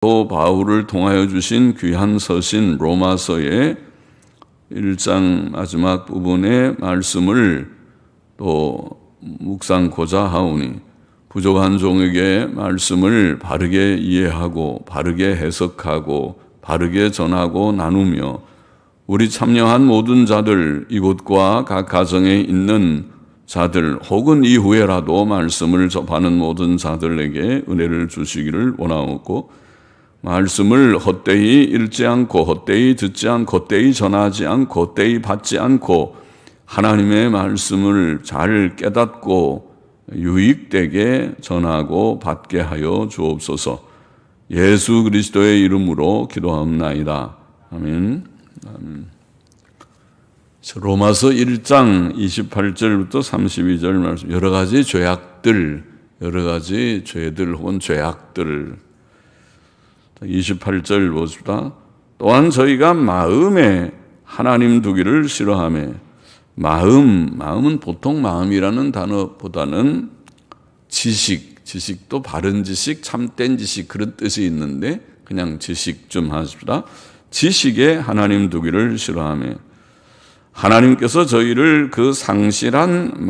또 바울을 통하여 주신 귀한 서신 로마서의 1장 마지막 부분의 말씀을 또 묵상코자 하오니 부족한 종에게 말씀을 바르게 이해하고 바르게 해석하고 바르게 전하고 나누며 우리 참여한 모든 자들, 이곳과 각 가정에 있는 자들 혹은 이후에라도 말씀을 접하는 모든 자들에게 은혜를 주시기를 원하옵고, 말씀을 헛되이 읽지 않고 헛되이 듣지 않고 헛되이 전하지 않고 헛되이 받지 않고 하나님의 말씀을 잘 깨닫고 유익되게 전하고 받게 하여 주옵소서. 예수 그리스도의 이름으로 기도하옵나이다. 아멘. 아멘. 로마서 1장 28절부터 32절 말씀, 여러 가지 죄악들, 여러 가지 죄들 혹은 죄악들. 28절 보십시다. 또한 저희가 마음에 하나님 두기를 싫어하며, 마음은 보통 마음이라는 단어보다는 지식도 바른 지식, 참된 지식 그런 뜻이 있는데 그냥 지식 좀 하십시다. 지식에 하나님 두기를 싫어하며 하나님께서 저희를 그 상실한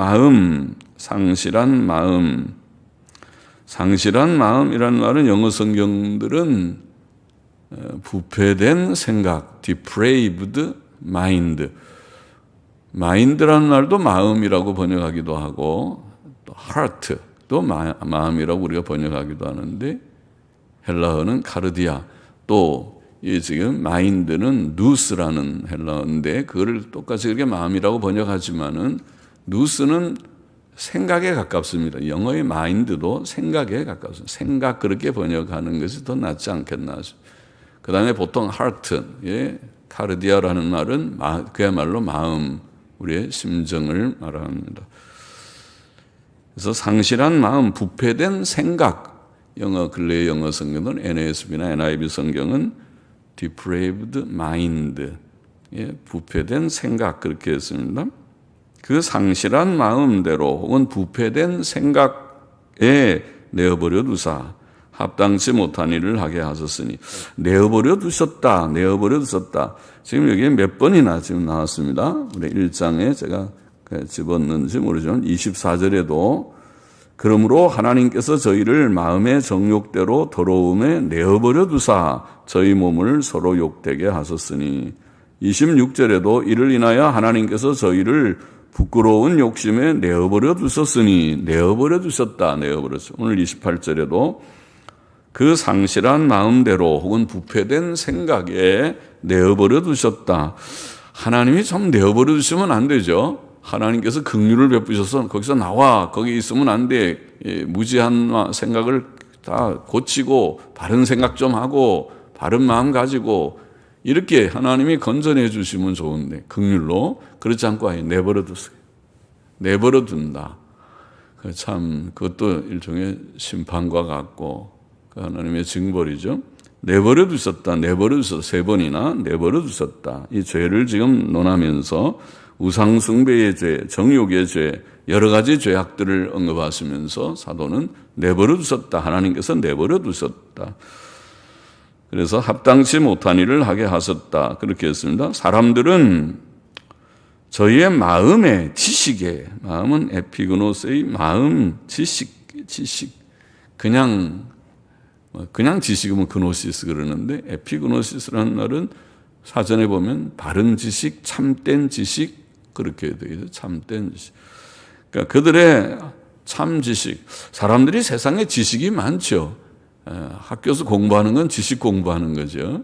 마음이라는 말은 영어 성경들은 부패된 생각, depraved mind, 마인드라는 말도 마음이라고 번역하기도 하고 또 heart도 마음이라고 우리가 번역하기도 하는데 헬라어는 카르디아, 또 이 지금 마인드는 누스라는 헬라어인데 그거를 똑같이 그렇게 마음이라고 번역하지만은 누스는 생각에 가깝습니다. 영어의 마인드도 생각에 가깝습니다. 생각 그렇게 번역하는 것이 더 낫지 않겠나. 그 다음에 보통 heart, 카르디아라는 말은 그야말로 마음, 우리의 심정을 말합니다. 그래서 상실한 마음, 부패된 생각, 근래 영어 성경은 NASB나 NIV 성경은 depraved mind, 부패된 생각 그렇게 했습니다. 그 상실한 마음대로 혹은 부패된 생각에 내어버려 두사 합당치 못한 일을 하게 하셨으니, 내어버려 두셨다. 지금 여기에 몇 번이나 지금 나왔습니다. 우리 1장에 제가 집었는지 모르지만 24절에도 그러므로 하나님께서 저희를 마음의 정욕대로 더러움에 내어버려 두사 저희 몸을 서로 욕되게 하셨으니, 26절에도 이를 인하여 하나님께서 저희를 부끄러운 욕심에 내어버려 두셨으니, 내어버려 두셨다. 오늘 28절에도 그 상실한 마음대로 혹은 부패된 생각에 내어버려 두셨다. 하나님이 좀 내어버려 두시면 안 되죠. 하나님께서 긍휼을 베푸셔서 거기서 나와, 거기 있으면 안 돼. 무지한 생각을 다 고치고 바른 생각 좀 하고 바른 마음 가지고 이렇게 하나님이 건전해 주시면 좋은데 긍휼로 그렇지 않고 아예 내버려 두세요. 내버려 둔다. 참 그것도 일종의 심판과 같고 하나님의 징벌이죠. 내버려 두셨다. 세 번이나 내버려 두셨다. 이 죄를 지금 논하면서 우상숭배의 죄, 정욕의 죄, 여러 가지 죄악들을 언급하시면서 사도는 내버려 두셨다. 하나님께서 내버려 두셨다. 그래서 합당치 못한 일을 하게 하셨다. 그렇게 했습니다. 사람들은 저희의 마음의 지식에, 마음은 에피그노스의 마음, 지식. 그냥 지식이면 그노시스 그러는데 에피그노시스라는 말은 사전에 보면 바른 지식, 참된 지식 그렇게 되어 있어요. 참된 지식. 그러니까 그들의 참 지식. 사람들이 세상에 지식이 많죠. 학교에서 공부하는 건 지식 공부하는 거죠.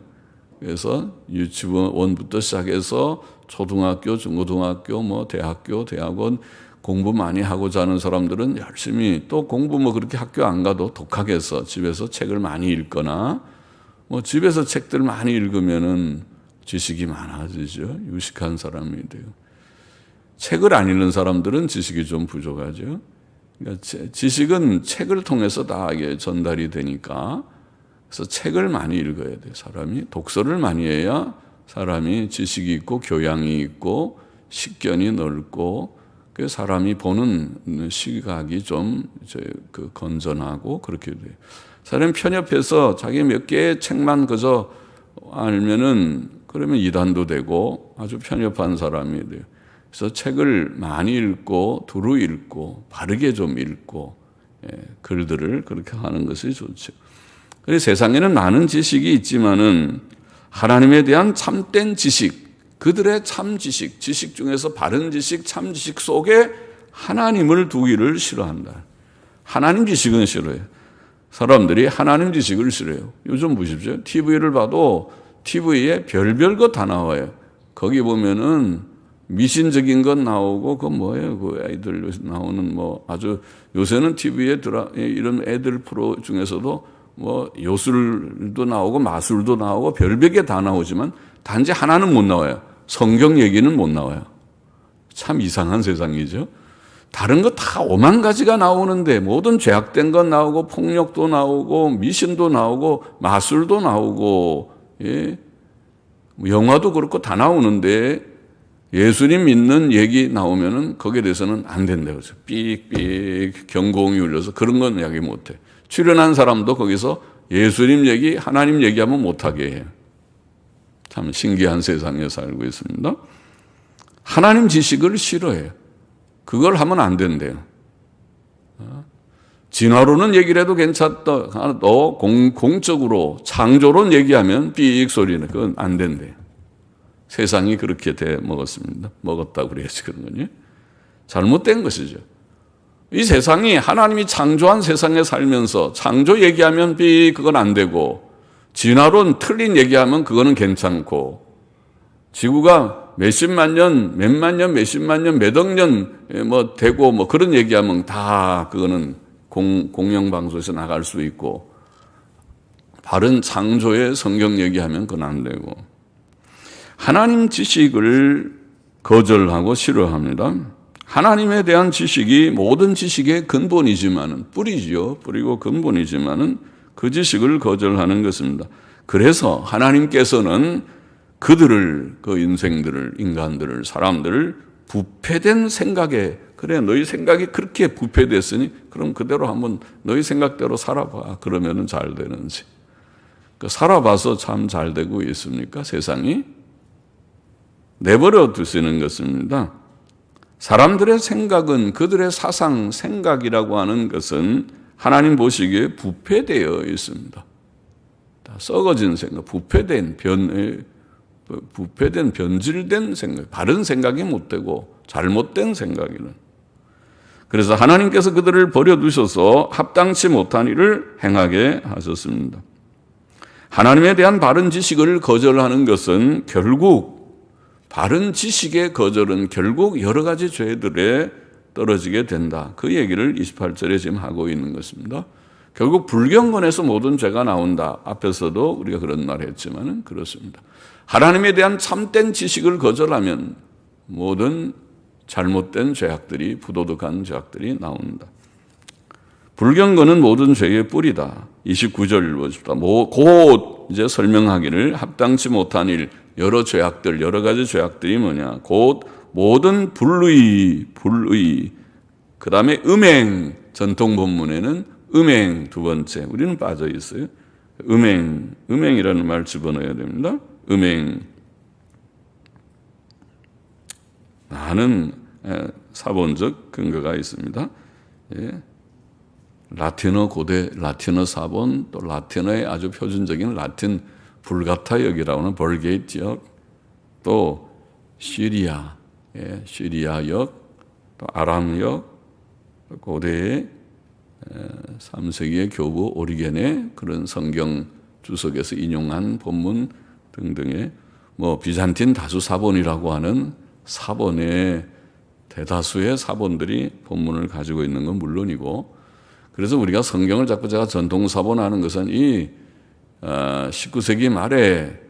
그래서 유치원부터 시작해서 초등학교, 중고등학교, 대학교, 대학원 공부 많이 하고자 하는 사람들은 열심히, 또 공부 그렇게 학교 안 가도 독하게 해서 집에서 책을 많이 읽거나 집에서 책들 많이 읽으면은 지식이 많아지죠. 유식한 사람이 돼요. 책을 안 읽는 사람들은 지식이 좀 부족하죠. 그러니까 지식은 책을 통해서 다 이게 전달이 되니까, 그래서 책을 많이 읽어야 돼요. 사람이 독서를 많이 해야 사람이 지식이 있고 교양이 있고 식견이 넓고 그 사람이 보는 시각이 좀 건전하고 그렇게 돼요. 사람이 편협해서 자기 몇 개의 책만 그저 알면은 그러면 이단도 되고 아주 편협한 사람이 돼요. 그래서 책을 많이 읽고 두루 읽고 바르게 좀 읽고 글들을 그렇게 하는 것이 좋죠. 그래서 세상에는 많은 지식이 있지만은 하나님에 대한 참된 지식, 그들의 참 지식, 지식 중에서 바른 지식, 참 지식 속에 하나님을 두기를 싫어한다. 하나님 지식은 싫어해요. 사람들이 하나님 지식을 싫어해요. 요즘 보십시오. TV를 봐도 TV에 별별 것 다 나와요. 거기 보면은 미신적인 것 나오고, 그 뭐예요? 그 애들 나오는 뭐 아주 요새는 TV에 이런 애들 프로 중에서도 뭐 요술도 나오고 마술도 나오고 별별 게 다 나오지만 단지 하나는 못 나와요. 성경 얘기는 못 나와요. 참 이상한 세상이죠. 다른 거 다 5만 가지가 나오는데 모든 죄악된 것 나오고 폭력도 나오고 미신도 나오고 마술도 나오고 영화도 그렇고 다 나오는데 예수님 믿는 얘기 나오면은 거기에 대해서는 안 된다고 그래서 삑삑 경고음이 울려서 그런 건 이야기 못해. 출연한 사람도 거기서 예수님 얘기, 하나님 얘기하면 못하게 해요. 참 신기한 세상에 살고 있습니다. 하나님 지식을 싫어해요. 그걸 하면 안 된대요. 진화론은 얘기를 해도 괜찮다. 너 공적으로 창조론 얘기하면 삑 소리는 그건 안 된대요. 세상이 그렇게 돼 먹었다고 그래야지 그런 거니. 잘못된 것이죠. 이 세상이 하나님이 창조한 세상에 살면서 창조 얘기하면 삑 그건 안 되고 진화론 틀린 얘기하면 그거는 괜찮고 지구가 몇십만 년, 몇만 년, 몇십만 년, 몇억 년 뭐 되고 뭐 그런 얘기하면 다 그거는 공영방송에서 나갈 수 있고 바른 창조의 성경 얘기하면 그건 안 되고 하나님 지식을 거절하고 싫어합니다. 하나님에 대한 지식이 모든 지식의 근본이지만은 뿌리지요. 뿌리고 근본이지만은 그 지식을 거절하는 것입니다. 그래서 하나님께서는 그들을, 그 인간들을, 사람들을 부패된 생각에, 그래, 너희 생각이 그렇게 부패됐으니, 그럼 그대로 한번 너희 생각대로 살아봐. 그러면은 잘 되는지. 살아봐서 참 잘 되고 있습니까? 세상이? 내버려 두시는 것입니다. 사람들의 생각은 그들의 사상, 생각이라고 하는 것은 하나님 보시기에 부패되어 있습니다. 다 썩어진 생각, 부패된 변질된 생각, 바른 생각이 못 되고 잘못된 생각이는. 그래서 하나님께서 그들을 버려두셔서 합당치 못한 일을 행하게 하셨습니다. 하나님에 대한 바른 지식을 거절하는 것은 결국 바른 지식의 거절은 결국 여러 가지 죄들에 떨어지게 된다. 그 얘기를 28절에 지금 하고 있는 것입니다. 결국 불경건에서 모든 죄가 나온다. 앞에서도 우리가 그런 말 했지만은 그렇습니다. 하나님에 대한 참된 지식을 거절하면 모든 잘못된 죄악들이, 부도덕한 죄악들이 나온다. 불경건은 모든 죄의 뿌리다. 29절 보십시다. 곧 이제 설명하기를 합당치 못한 일, 여러 죄악들, 여러 가지 죄악들이 뭐냐? 곧 모든 불의, 그 다음에 음행, 전통 본문에는 음행 두 번째, 우리는 빠져 있어요. 음행이라는 말 집어넣어야 됩니다. 음행. 많은 사본적 근거가 있습니다. 예. 고대 라틴어 사본, 또 라틴어의 아주 표준적인 라틴 불가타역이라고 하는 벌게이트역, 또 시리아, 시리아역, 또 아람역, 고대의 3세기의 교부 오리겐의 그런 성경 주석에서 인용한 본문 등등의 뭐 비잔틴 다수 사본이라고 하는 사본의 대다수의 사본들이 본문을 가지고 있는 건 물론이고, 그래서 우리가 성경을 자꾸 제가 전통 사본하는 것은 이 19세기 말에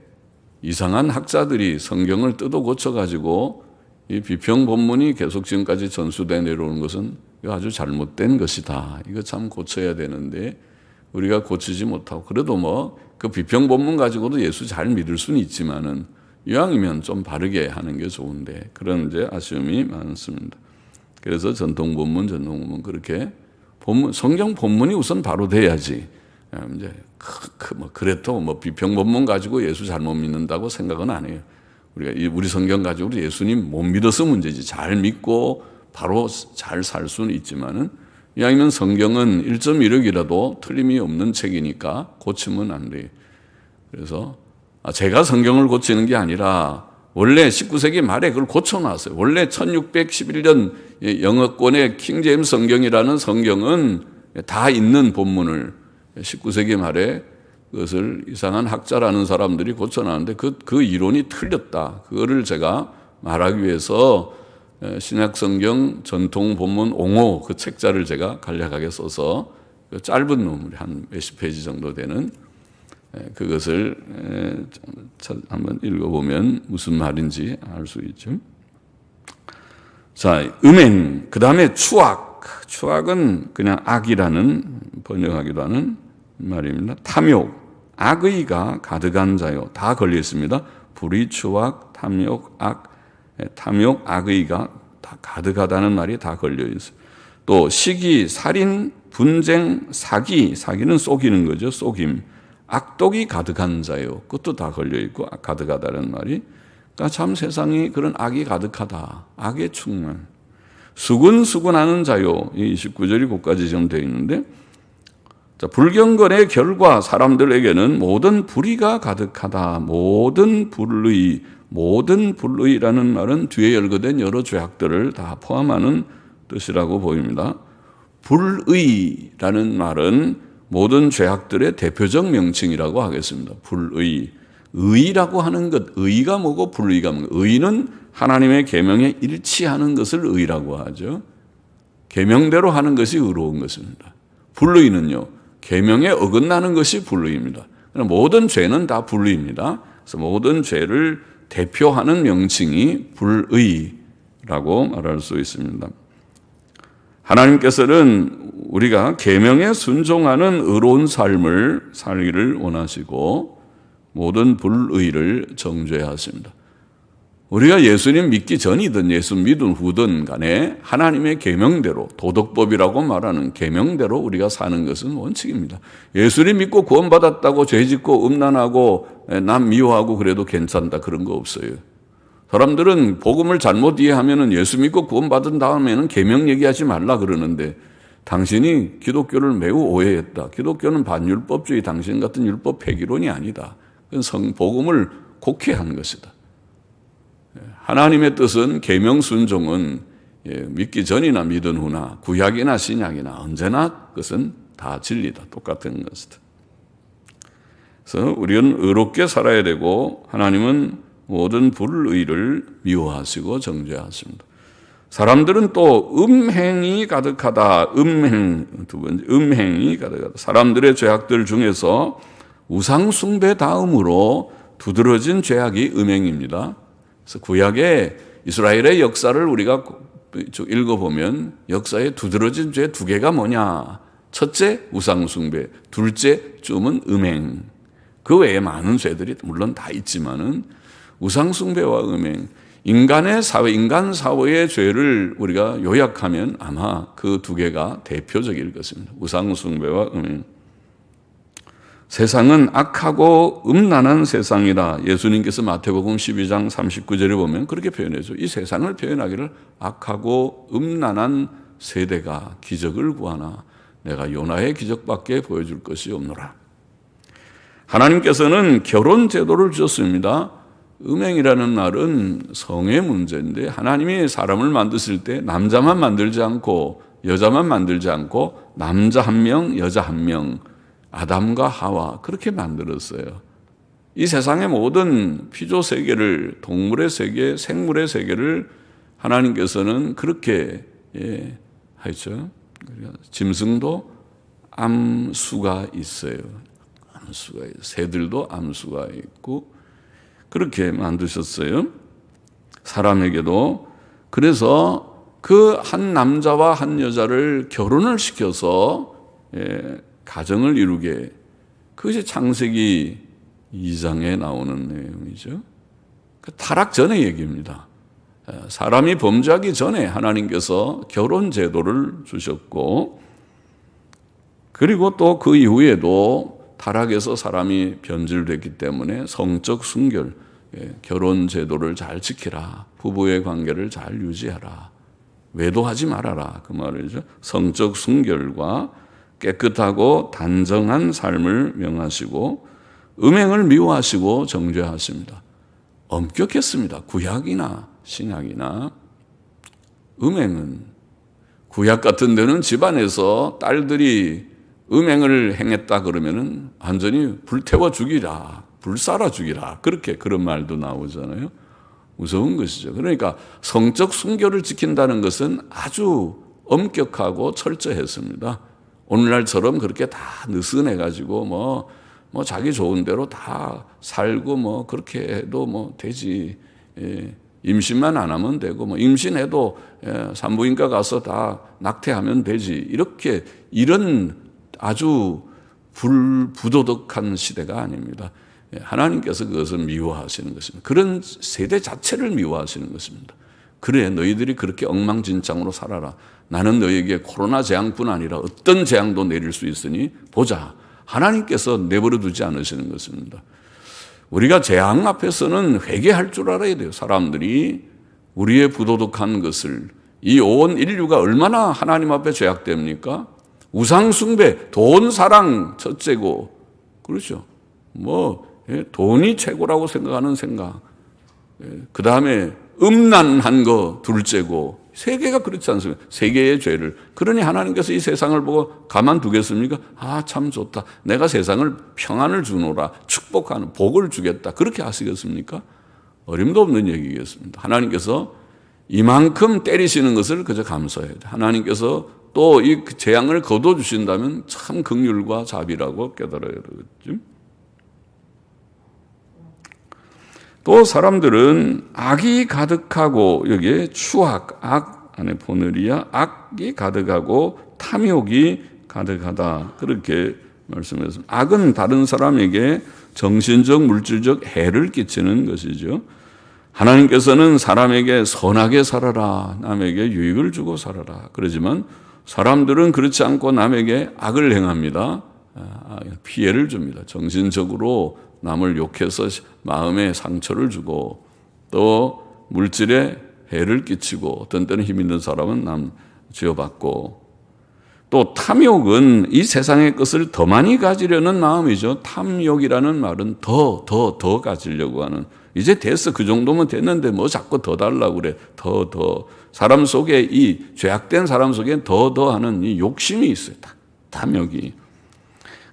이상한 학자들이 성경을 뜯어 고쳐가지고 이 비평 본문이 계속 지금까지 전수돼 내려오는 것은 이거 아주 잘못된 것이다. 이거 참 고쳐야 되는데 우리가 고치지 못하고, 그래도 뭐 그 비평 본문 가지고도 예수 잘 믿을 수는 있지만은 이왕이면 좀 바르게 하는 게 좋은데 그런 이제 아쉬움이 많습니다. 그래서 전통 본문 그렇게 성경 본문이 우선 바로 돼야지 이제 그래도 뭐 비평 본문 가지고 예수 잘못 믿는다고 생각은 안 해요. 우리 성경 가지고 예수님 못 믿어서 문제지. 잘 믿고 바로 잘 살 수는 있지만은 이왕이면 성경은 1.16이라도 틀림이 없는 책이니까 고치면 안 돼요. 그래서 제가 성경을 고치는 게 아니라 원래 19세기 말에 그걸 고쳐놨어요. 원래 1611년 영어권의 킹제임스 성경이라는 성경은 다 있는 본문을 19세기 말에 그것을 이상한 학자라는 사람들이 고쳐놨는데 그 이론이 틀렸다. 그거를 제가 말하기 위해서 신약성경 전통 본문 옹호 그 책자를 제가 간략하게 써서 짧은 논문이 한 몇십 페이지 정도 되는 그것을 한번 읽어보면 무슨 말인지 알 수 있죠. 자, 음행, 그 다음에 추악. 추악은 그냥 악이라는 번역하기도 하는 말입니다. 탐욕, 악의가 가득한 자요. 다 걸려 있습니다. 불의, 추악, 탐욕, 탐욕, 악의가 다 가득하다는 말이 다 걸려 있어요. 또 시기, 살인, 분쟁, 사기는 속이는 거죠. 속임. 악독이 가득한 자요. 그것도 다 걸려 있고 가득하다는 말이. 그러니까 참 세상이 그런 악이 가득하다. 악의 충만. 수군하는 자요. 이 29절이 곧까지 지금 되어 있는데, 자, 불경건의 결과 사람들에게는 모든 불의가 가득하다. 모든 불의라는 말은 뒤에 열거된 여러 죄악들을 다 포함하는 뜻이라고 보입니다. 불의라는 말은 모든 죄악들의 대표적 명칭이라고 하겠습니다. 불의. 의라고 하는 것, 의가 뭐고 불의가 뭐고, 의는 하나님의 계명에 일치하는 것을 의라고 하죠. 계명대로 하는 것이 의로운 것입니다. 불의는요, 계명에 어긋나는 것이 불의입니다. 모든 죄는 다 불의입니다. 그래서 모든 죄를 대표하는 명칭이 불의라고 말할 수 있습니다. 하나님께서는 우리가 계명에 순종하는 의로운 삶을 살기를 원하시고 모든 불의를 정죄하십니다. 우리가 예수님 믿기 전이든 예수 믿은 후든 간에 하나님의 계명대로, 도덕법이라고 말하는 계명대로 우리가 사는 것은 원칙입니다. 예수님 믿고 구원받았다고 죄짓고 음란하고 남 미워하고 그래도 괜찮다, 그런 거 없어요. 사람들은 복음을 잘못 이해하면 예수 믿고 구원받은 다음에는 계명 얘기하지 말라 그러는데, 당신이 기독교를 매우 오해했다. 기독교는 반율법주의, 당신 같은 율법 폐기론이 아니다. 그건 복음을 곡해한 것이다. 하나님의 뜻은 계명 순종은 믿기 전이나 믿은 후나 구약이나 신약이나 언제나 그것은 다 진리다. 똑같은 것이다. 그래서 우리는 의롭게 살아야 되고 하나님은 모든 불의를 미워하시고 정죄하십니다. 사람들은 또 음행이 가득하다. 두 번째, 음행이 가득하다. 사람들의 죄악들 중에서 우상 숭배 다음으로 두드러진 죄악이 음행입니다. 그래서 구약의 이스라엘의 역사를 우리가 읽어보면 역사에 두드러진 죄 두 개가 뭐냐? 첫째, 우상 숭배. 둘째, 쯤은 음행. 그 외에 많은 죄들이 물론 다 있지만은 우상 숭배와 음행, 인간 사회의 죄를 우리가 요약하면 아마 그 두 개가 대표적일 것입니다. 우상 숭배와 음행. 세상은 악하고 음란한 세상이라 예수님께서 마태복음 12장 39절에 보면 그렇게 표현해줘. 이 세상을 표현하기를 악하고 음란한 세대가 기적을 구하나 내가 요나의 기적밖에 보여줄 것이 없노라. 하나님께서는 결혼 제도를 주셨습니다. 음행이라는 말은 성의 문제인데 하나님이 사람을 만드실 때 남자만 만들지 않고 여자만 만들지 않고 남자 한 명, 여자 한 명, 아담과 하와 그렇게 만들었어요. 이 세상의 모든 피조 세계를, 동물의 세계, 생물의 세계를 하나님께서는 그렇게 하죠. 짐승도 암수가 있어요. 새들도 암수가 있고 그렇게 만드셨어요. 사람에게도. 그래서 그 한 남자와 한 여자를 결혼을 시켜서 가정을 이루게, 그것이 창세기 2장에 나오는 내용이죠. 타락 전의 얘기입니다. 사람이 범죄하기 전에 하나님께서 결혼 제도를 주셨고, 그리고 또 그 이후에도 타락에서 사람이 변질됐기 때문에 성적 순결, 결혼 제도를 잘 지키라. 부부의 관계를 잘 유지하라. 외도하지 말아라. 그 말이죠. 성적 순결과 깨끗하고 단정한 삶을 명하시고 음행을 미워하시고 정죄하십니다. 엄격했습니다. 구약이나 신약이나. 음행은 구약 같은 데는 집안에서 딸들이 음행을 행했다 그러면은 완전히 불태워 죽이라, 불살아 죽이라, 그런 말도 나오잖아요. 무서운 것이죠. 그러니까 성적 순결을 지킨다는 것은 아주 엄격하고 철저했습니다. 오늘날처럼 그렇게 다 느슨해가지고 뭐 자기 좋은 대로 다 살고 그렇게 해도 되지. 임신만 안 하면 되고 임신해도 산부인과 가서 다 낙태하면 되지. 이런 아주 부도덕한 시대가 아닙니다. 하나님께서 그것을 미워하시는 것입니다. 그런 세대 자체를 미워하시는 것입니다. 그래, 너희들이 그렇게 엉망진창으로 살아라. 나는 너희에게 코로나 재앙뿐 아니라 어떤 재앙도 내릴 수 있으니 보자. 하나님께서 내버려 두지 않으시는 것입니다. 우리가 재앙 앞에서는 회개할 줄 알아야 돼요. 사람들이 우리의 부도덕한 것을, 이 온 인류가 얼마나 하나님 앞에 죄악됩니까? 우상숭배, 돈 사랑 첫째고, 그렇죠. 돈이 최고라고 생각하는 생각. 그 다음에 음란한 거 둘째고, 세계가 그렇지 않습니까? 세계의 죄를. 그러니 하나님께서 이 세상을 보고 가만두겠습니까? 아, 참 좋다. 내가 세상을 평안을 주노라. 축복하는, 복을 주겠다. 그렇게 하시겠습니까? 어림도 없는 얘기겠습니다. 하나님께서 이만큼 때리시는 것을 그저 감사해야 돼. 하나님께서 또 이 재앙을 거둬주신다면 참 긍휼과 자비라고 깨달아야 되겠죠. 또 사람들은 악이 가득하고, 여기에 추악, 악 안에 보느리야, 악이 가득하고 탐욕이 가득하다. 그렇게 말씀했습니다. 악은 다른 사람에게 정신적, 물질적 해를 끼치는 것이죠. 하나님께서는 사람에게 선하게 살아라, 남에게 유익을 주고 살아라. 그러지만 사람들은 그렇지 않고 남에게 악을 행합니다. 피해를 줍니다. 정신적으로 남을 욕해서 마음에 상처를 주고, 또 물질에 해를 끼치고, 어떤 때는 힘 있는 사람은 남 쥐어받고, 또 탐욕은 이 세상의 것을 더 많이 가지려는 마음이죠. 탐욕이라는 말은 더 가지려고 하는, 이제 됐어, 그 정도면 됐는데 뭐 자꾸 더 달라고 그래. 더 사람 속에, 이 죄악된 사람 속에 더 하는 이 욕심이 있어요. 탐욕이.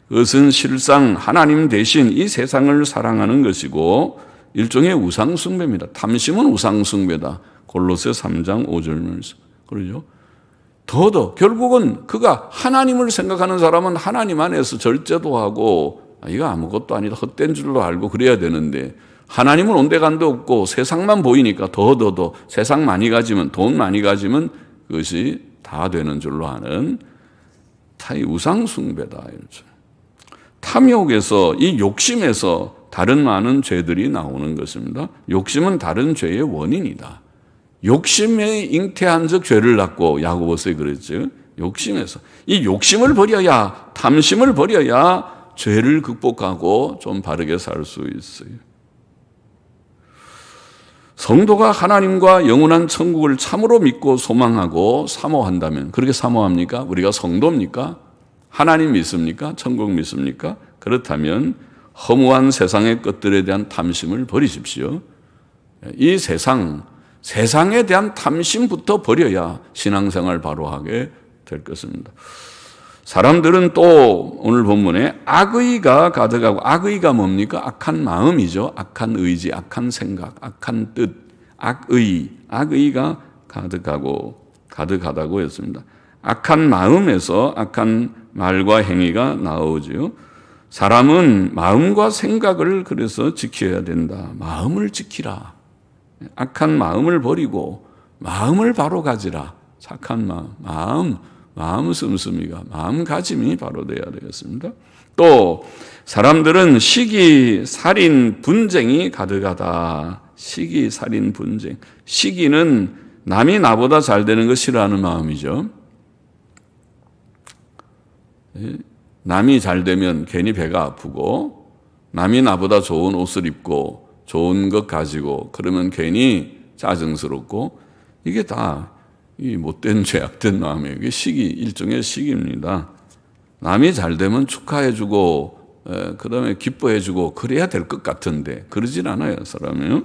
그것은 실상 하나님 대신 이 세상을 사랑하는 것이고 일종의 우상숭배입니다. 탐심은 우상숭배다. 골로새 3장 5절 말씀. 그러죠? 더 결국은 그가 하나님을 생각하는 사람은 하나님 안에서 절제도 하고, 이거 아무것도 아니다, 헛된 줄로 알고 그래야 되는데, 하나님은 온데간데 없고 세상만 보이니까 더 세상 많이 가지면, 돈 많이 가지면 그것이 다 되는 줄로 아는 우상숭배다. 이렇죠. 탐욕에서, 이 욕심에서 다른 많은 죄들이 나오는 것입니다. 욕심은 다른 죄의 원인이다. 욕심에 잉태한 적 죄를 낳고, 야고보서에 그랬죠. 욕심에서. 이 욕심을 버려야, 탐심을 버려야 죄를 극복하고 좀 바르게 살 수 있어요. 성도가 하나님과 영원한 천국을 참으로 믿고 소망하고 사모한다면, 그렇게 사모합니까? 우리가 성도입니까? 하나님 믿습니까? 천국 믿습니까? 그렇다면 허무한 세상의 것들에 대한 탐심을 버리십시오. 이 세상에 대한 탐심부터 버려야 신앙생활 바로 하게 될 것입니다. 사람들은 또 오늘 본문에 악의가 가득하고, 악의가 뭡니까? 악한 마음이죠. 악한 의지, 악한 생각, 악한 뜻, 악의가 가득하다고 했습니다. 악한 마음에서 악한 말과 행위가 나오죠. 사람은 마음과 생각을 그래서 지켜야 된다. 마음을 지키라. 악한 마음을 버리고 마음을 바로 가지라. 착한 마음 씀씀이가, 마음가짐이 바로 돼야 되겠습니다. 또 사람들은 시기, 살인, 분쟁이 가득하다. 시기, 살인, 분쟁. 시기는 남이 나보다 잘 되는 거 싫어하는 마음이죠. 남이 잘 되면 괜히 배가 아프고, 남이 나보다 좋은 옷을 입고 좋은 것 가지고 그러면 괜히 짜증스럽고, 이게 다 이 못된 죄악된 마음이에요. 이게 일종의 시기입니다. 남이 잘 되면 축하해주고 그 다음에 기뻐해주고 그래야 될 것 같은데 그러진 않아요, 사람이요.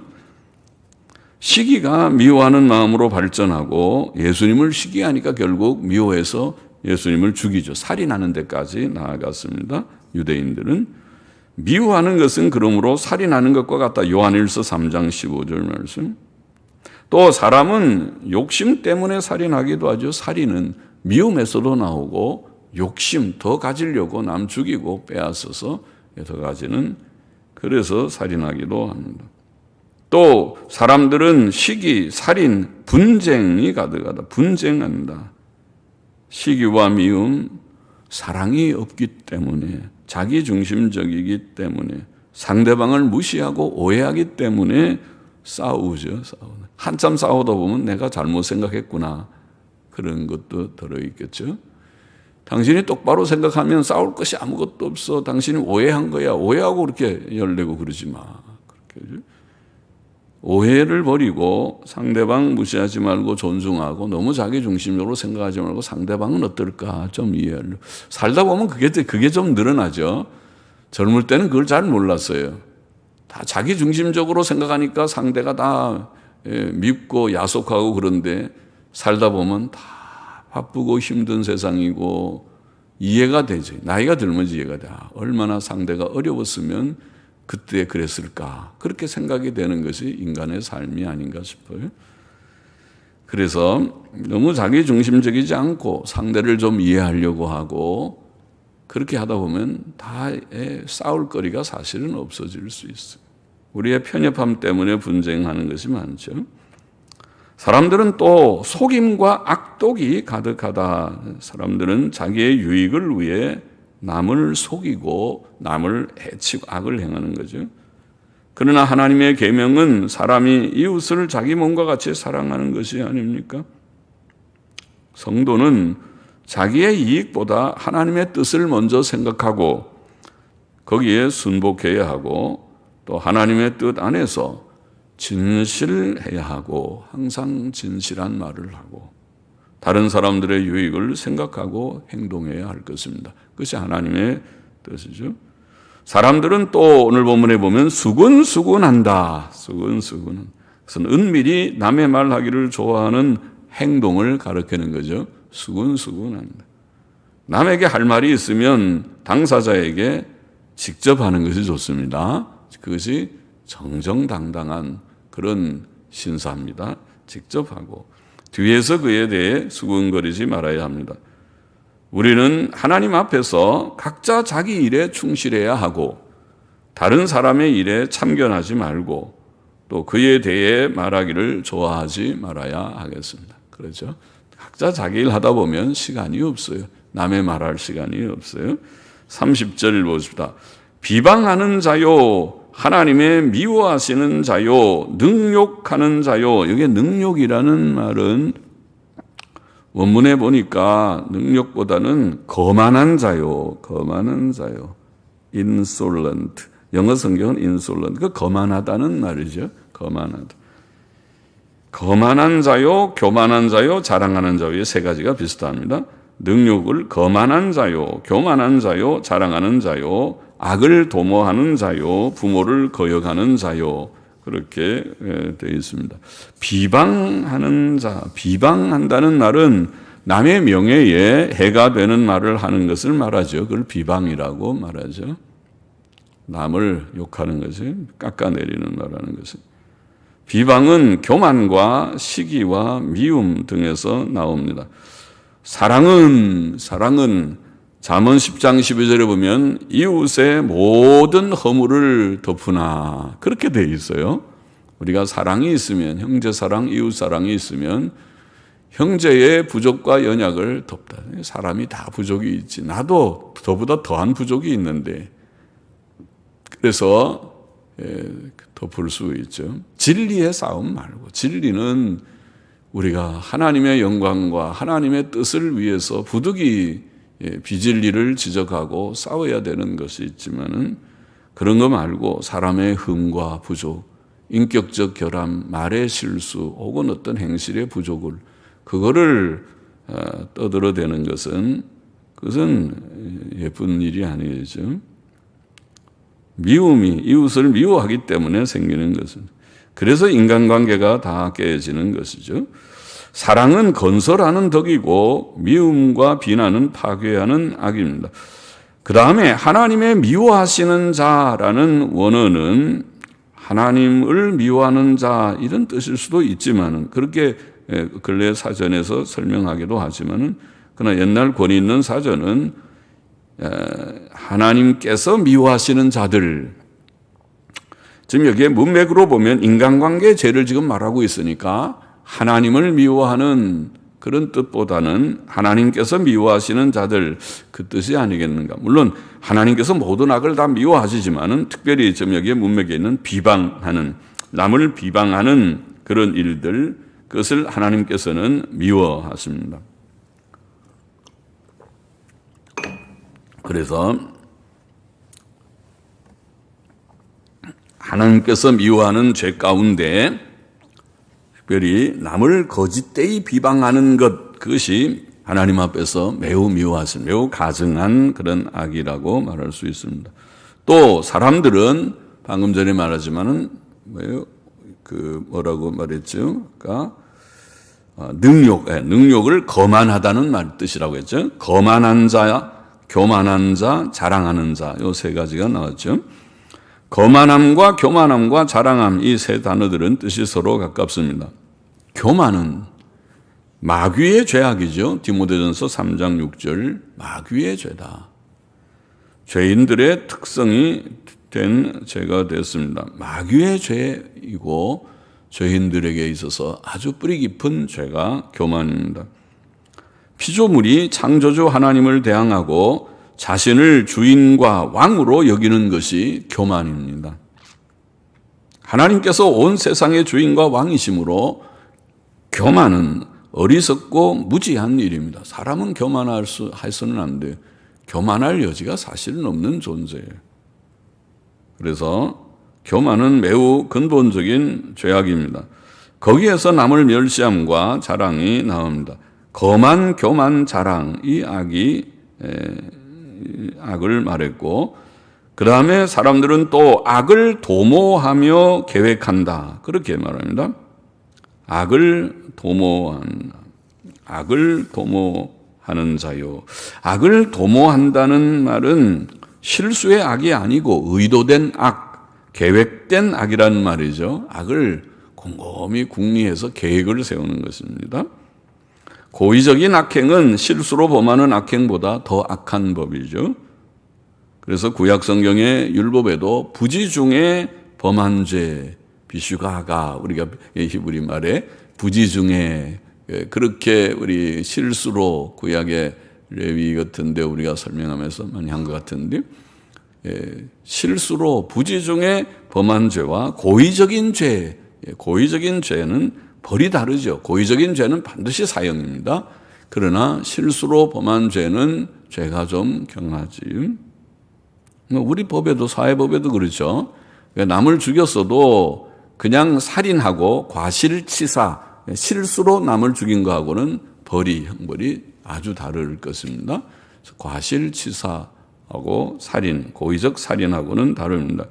시기가 미워하는 마음으로 발전하고 예수님을 시기하니까 결국 미워해서 예수님을 죽이죠. 살인하는 데까지 나아갔습니다. 유대인들은. 미워하는 것은 그러므로 살인하는 것과 같다. 요한일서 3장 15절 말씀. 또 사람은 욕심 때문에 살인하기도 하죠. 살인은 미움에서도 나오고 욕심 더 가지려고 남 죽이고 빼앗아서 더 가지는, 그래서 살인하기도 합니다. 또 사람들은 시기, 살인, 분쟁이 가득하다. 분쟁한다. 시기와 미움, 사랑이 없기 때문에, 자기중심적이기 때문에, 상대방을 무시하고 오해하기 때문에 싸우죠. 한참 싸우다 보면 내가 잘못 생각했구나, 그런 것도 들어있겠죠. 당신이 똑바로 생각하면 싸울 것이 아무것도 없어. 당신이 오해한 거야. 오해하고 그렇게 열내고 그러지 마. 그렇게 오해를 버리고 상대방 무시하지 말고 존중하고 너무 자기중심적으로 생각하지 말고 상대방은 어떨까 좀 이해하려고. 살다 보면 그게 좀 늘어나죠. 젊을 때는 그걸 잘 몰랐어요. 다 자기중심적으로 생각하니까 상대가 다 밉고 야속하고, 그런데 살다 보면 다 바쁘고 힘든 세상이고 이해가 되지. 나이가 들면 이해가 돼. 얼마나 상대가 어려웠으면 그때 그랬을까. 그렇게 생각이 되는 것이 인간의 삶이 아닌가 싶어요. 그래서 너무 자기중심적이지 않고 상대를 좀 이해하려고 하고 그렇게 하다 보면 다 싸울 거리가 사실은 없어질 수 있어요. 우리의 편협함 때문에 분쟁하는 것이 많죠. 사람들은 또 속임과 악독이 가득하다. 사람들은 자기의 유익을 위해 남을 속이고 남을 해치고 악을 행하는 거죠. 그러나 하나님의 계명은 사람이 이웃을 자기 몸과 같이 사랑하는 것이 아닙니까? 성도는 자기의 이익보다 하나님의 뜻을 먼저 생각하고 거기에 순복해야 하고, 또 하나님의 뜻 안에서 진실해야 하고, 항상 진실한 말을 하고 다른 사람들의 유익을 생각하고 행동해야 할 것입니다. 그것이 하나님의 뜻이죠. 사람들은 또 오늘 본문에 보면 수근수근한다. 수근수근은, 그것은 은밀히 남의 말하기를 좋아하는 행동을 가리키는 거죠. 수근수근한다. 남에게 할 말이 있으면 당사자에게 직접 하는 것이 좋습니다. 그것이 정정당당한 그런 신사입니다. 직접 하고 뒤에서 그에 대해 수근거리지 말아야 합니다. 우리는 하나님 앞에서 각자 자기 일에 충실해야 하고 다른 사람의 일에 참견하지 말고 또 그에 대해 말하기를 좋아하지 말아야 하겠습니다. 그렇죠? 각자 자기 일 하다 보면 시간이 없어요. 남의 말할 시간이 없어요. 30절 보십시다. 비방하는 자요, 하나님의 미워하시는 자요, 능욕하는 자요. 여기 능욕이라는 말은 원문에 보니까 능욕보다는 거만한 자요, 거만한 자요. insolent. 영어 성경은 insolent. 그 거만하다는 말이죠. 거만하다. 거만한 자요, 교만한 자요, 자랑하는 자요. 이 세 가지가 비슷합니다. 능욕을 거만한 자요, 교만한 자요, 자랑하는 자요, 악을 도모하는 자요, 부모를 거역하는 자요. 그렇게 되어 있습니다. 비방하는 자, 비방한다는 말은 남의 명예에 해가 되는 말을 하는 것을 말하죠. 그걸 비방이라고 말하죠. 남을 욕하는 것이, 깎아내리는 말하는 것이. 비방은 교만과 시기와 미움 등에서 나옵니다. 사랑은 잠언 10장 12절에 보면 이웃의 모든 허물을 덮으나, 그렇게 되어 있어요. 우리가 사랑이 있으면, 형제 사랑, 이웃 사랑이 있으면 형제의 부족과 연약을 덮다. 사람이 다 부족이 있지. 나도 저보다 더한 부족이 있는데, 그래서 덮을 수 있죠. 진리의 싸움 말고, 진리는 우리가 하나님의 영광과 하나님의 뜻을 위해서 부득이 비진리를 지적하고 싸워야 되는 것이 있지만은 그런 거 말고 사람의 흠과 부족, 인격적 결함, 말의 실수 혹은 어떤 행실의 부족을 그거를 떠들어대는 것은 그것은 예쁜 일이 아니죠. 미움이 이웃을 미워하기 때문에 생기는 것은 그래서 인간관계가 다 깨어지는 것이죠. 사랑은 건설하는 덕이고 미움과 비난은 파괴하는 악입니다. 그 다음에 하나님의 미워하시는 자라는 원어는 하나님을 미워하는 자 이런 뜻일 수도 있지만은 그렇게 근래 사전에서 설명하기도 하지만은 그러나 옛날 권위 있는 사전은 하나님께서 미워하시는 자들 지금 여기에 문맥으로 보면 인간관계의 죄를 지금 말하고 있으니까 하나님을 미워하는 그런 뜻보다는 하나님께서 미워하시는 자들 그 뜻이 아니겠는가. 물론 하나님께서 모든 악을 다 미워하시지만은 특별히 지금 여기에 문맥에 있는 비방하는 남을 비방하는 그런 일들 그것을 하나님께서는 미워하십니다. 그래서 하나님께서 미워하는 죄 가운데 특별히 남을 거짓되이 비방하는 것 그것이 하나님 앞에서 매우 미워하신 매우 가증한 그런 악이라고 말할 수 있습니다. 또 사람들은 방금 전에 말하지만은 뭐라고 말했죠? 그러니까 능욕을 거만하다는 말 뜻이라고 했죠. 거만한 자, 교만한 자, 자랑하는 자 이 세 가지가 나왔죠. 거만함과 교만함과 자랑함 이 세 단어들은 뜻이 서로 가깝습니다. 교만은 마귀의 죄악이죠. 디모데전서 3장 6절 마귀의 죄다. 죄인들의 특성이 된 죄가 되었습니다. 마귀의 죄이고 죄인들에게 있어서 아주 뿌리 깊은 죄가 교만입니다. 피조물이 창조주 하나님을 대항하고 자신을 주인과 왕으로 여기는 것이 교만입니다. 하나님께서 온 세상의 주인과 왕이시므로 교만은 어리석고 무지한 일입니다. 사람은 해서는 안 돼요. 교만할 여지가 사실은 없는 존재예요. 그래서 교만은 매우 근본적인 죄악입니다. 거기에서 남을 멸시함과 자랑이 나옵니다. 거만, 교만, 자랑 이 악을 말했고 그 다음에 사람들은 또 악을 도모하며 계획한다 그렇게 말합니다. 악을 도모하는 자요. 악을 도모한다는 말은 실수의 악이 아니고 의도된 악, 계획된 악이라는 말이죠. 악을 곰곰이 궁리해서 계획을 세우는 것입니다. 고의적인 악행은 실수로 범하는 악행보다 더 악한 법이죠. 그래서 구약 성경의 율법에도 부지 중에 범한 죄, 비슈가가 우리가 히브리 말에 부지 중에 그렇게 우리 실수로 구약의 레위 같은데 우리가 설명하면서 많이 한 것 같은데 실수로 부지 중에 범한 죄와 고의적인 죄, 고의적인 죄는 벌이 다르죠. 고의적인 죄는 반드시 사형입니다. 그러나 실수로 범한 죄는 죄가 좀 경하지. 우리 법에도 사회법에도 그렇죠. 남을 죽였어도 그냥 살인하고 과실치사, 실수로 남을 죽인 거하고는 형벌이 아주 다를 것입니다. 과실치사하고 살인, 고의적 살인하고는 다릅니다.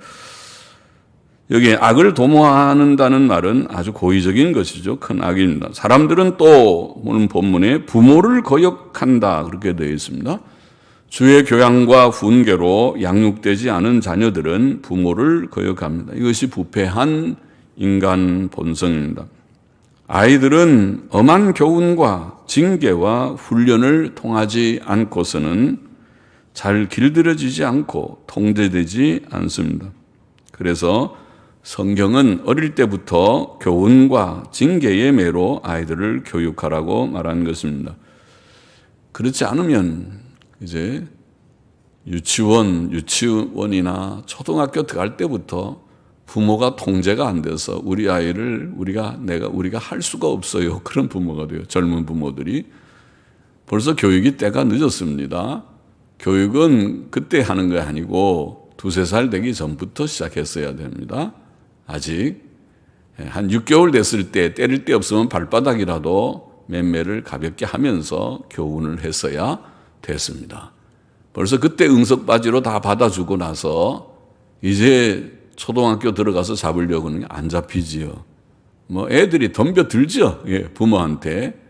여기 악을 도모한다는 말은 아주 고의적인 것이죠. 큰 악입니다. 사람들은 또 오늘 본문에 부모를 거역한다 그렇게 되어 있습니다. 주의 교양과 훈계로 양육되지 않은 자녀들은 부모를 거역합니다. 이것이 부패한 인간 본성입니다. 아이들은 엄한 교훈과 징계와 훈련을 통하지 않고서는 잘 길들여지지 않고 통제되지 않습니다. 그래서 성경은 어릴 때부터 교훈과 징계의 매로 아이들을 교육하라고 말한 것입니다. 그렇지 않으면 이제 유치원이나 초등학교 들어갈 때부터 부모가 통제가 안 돼서 우리 아이를 우리가 할 수가 없어요. 그런 부모가 돼요. 젊은 부모들이. 벌써 교육이 때가 늦었습니다. 교육은 그때 하는 게 아니고 2-3살 되기 전부터 시작했어야 됩니다. 아직 한 6개월 됐을 때 때릴 데 없으면 발바닥이라도 맴매를 가볍게 하면서 교훈을 했어야 됐습니다. 벌써 그때 응석바지로 다 받아주고 나서 이제 초등학교 들어가서 잡으려고 하는 게 안 잡히지요. 뭐 애들이 덤벼들죠. 부모한테.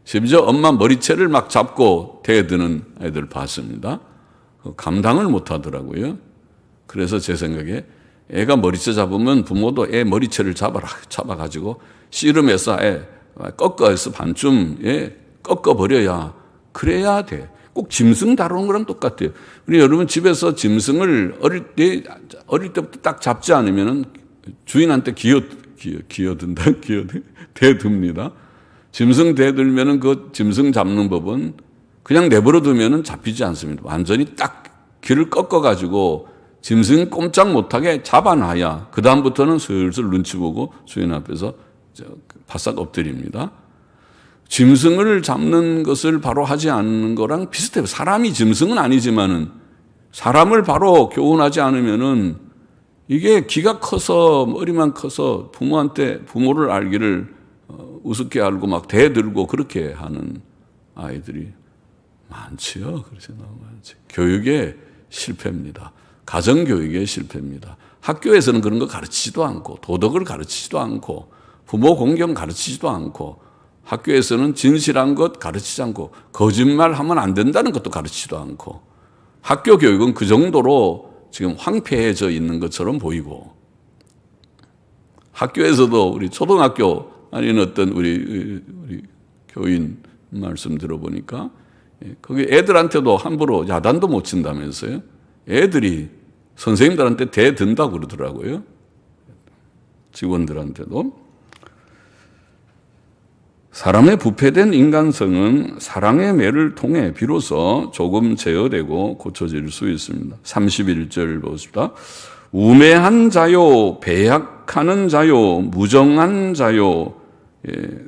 심지어 엄마 머리채를 막 잡고 대드는 애들 봤습니다. 감당을 못 하더라고요. 그래서 제 생각에 애가 머리채 잡으면 부모도 애 머리채를 잡아가지고 씨름해서 애 꺾어서 반쯤 꺾어버려야 그래야 돼. 꼭 짐승 다루는 거랑 똑같아요. 우리 여러분 집에서 짐승을 어릴 때부터 딱 잡지 않으면 주인한테 대듭니다. 짐승 대들면은 그 짐승 잡는 법은 그냥 내버려 두면은 잡히지 않습니다. 완전히 딱 귀를 꺾어가지고 짐승 꼼짝 못하게 잡아놔야 그 다음부터는 슬슬 눈치 보고 주인 앞에서 바싹 엎드립니다. 짐승을 잡는 것을 바로 하지 않는 거랑 비슷해요. 사람이 짐승은 아니지만은 사람을 바로 교훈하지 않으면은 이게 귀가 커서 머리만 커서 부모를 알기를 우습게 알고 막 대들고 그렇게 하는 아이들이 많지요. 그래서 너무 많지. 교육의 실패입니다. 가정교육의 실패입니다. 학교에서는 그런 거 가르치지도 않고 도덕을 가르치지도 않고 부모 공경 가르치지도 않고 학교에서는 진실한 것 가르치지 않고 거짓말하면 안 된다는 것도 가르치지도 않고 학교 교육은 그 정도로 지금 황폐해져 있는 것처럼 보이고 학교에서도 우리 초등학교 아니면 어떤 우리 교인 말씀 들어보니까 거기 애들한테도 함부로 야단도 못 친다면서요. 애들이 선생님들한테 대든다고 그러더라고요. 직원들한테도. 사람의 부패된 인간성은 사랑의 매를 통해 비로소 조금 제어되고 고쳐질 수 있습니다. 31절 보십시다. 우매한 자요, 배약하는 자요, 무정한 자요.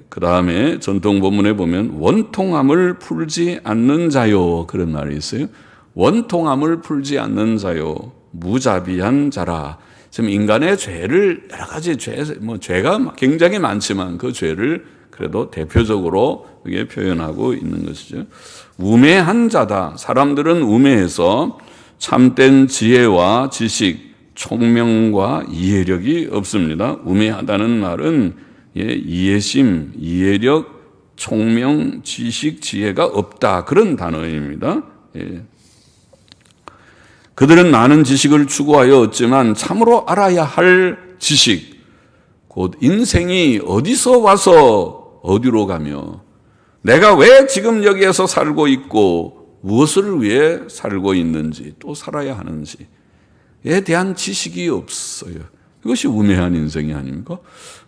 그 다음에 전통 본문에 보면 원통함을 풀지 않는 자요. 그런 말이 있어요. 원통함을 풀지 않는 자요, 무자비한 자라. 지금 인간의 죄를 여러 가지 죄가 굉장히 많지만 그 죄를 그래도 대표적으로 이게 표현하고 있는 것이죠. 우매한 자다. 사람들은 우매해서 참된 지혜와 지식, 총명과 이해력이 없습니다. 우매하다는 말은 이해심, 이해력, 총명, 지식, 지혜가 없다. 그런 단어입니다. 그들은 많은 지식을 추구하여 얻지만 참으로 알아야 할 지식, 곧 인생이 어디서 와서 어디로 가며 내가 왜 지금 여기에서 살고 있고 무엇을 위해 살고 있는지 또 살아야 하는지에 대한 지식이 없어요. 이것이 우매한 인생이 아닙니까?